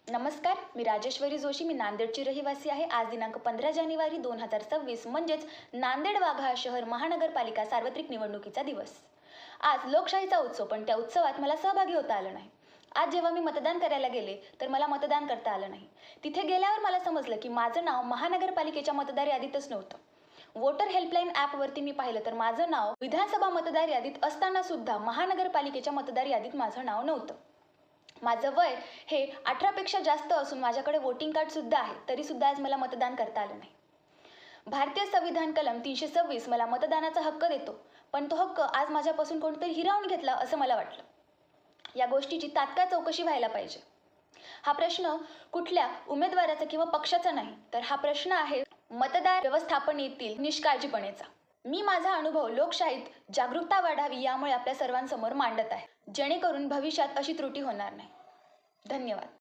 नमस्कार, मी राजेश्वरी जोशी. मी नांदेडची रहिवासी आहे. आज दिनांक 15 जानेवारी 2026 म्हणजेच नांदेड वाघा शहर महानगरपालिका सार्वत्रिक निवडणुकीचा दिवस. आज लोकशाहीचा उत्सव, पण त्या उत्सवात मला सहभागी होता आलं नाही. आज जेव्हा मी मतदान करायला गेले तर मला मतदान करता आलं नाही. तिथे गेल्यावर मला समजलं की माझं नाव महानगरपालिकेच्या मतदार यादीतच नव्हतं. वोटर हेल्पलाईन ॲपवरती मी पाहिलं तर माझं नाव विधानसभा मतदार यादीत असताना सुद्धा महानगरपालिकेच्या मतदार यादीत माझं नाव नव्हतं. माझं वय हे 18पेक्षा जास्त असून माझ्याकडे वोटिंग कार्डसुद्धा आहे, तरीसुद्धा आज मला मतदान करता आलं नाही. भारतीय संविधान कलम 326 मला मतदानाचा हक्क देतो, पण तो हक्क आज माझ्यापासून कोणीतरी हिरावून घेतला असं मला वाटलं. या गोष्टीची तात्काळ चौकशी व्हायला पाहिजे. हा प्रश्न कुठल्या उमेदवाराचा किंवा पक्षाचा नाही, तर हा प्रश्न आहे मतदार व्यवस्थापनेतील निष्काळजीपणेचा. मी माझा अनुभव लोकशाहीत जागरूकता वाढावी यामुळे आपल्या सर्वांसमोर मांडत आहे, जेणेकरून भविष्यात अशी त्रुटी होणार नाही. धन्यवाद.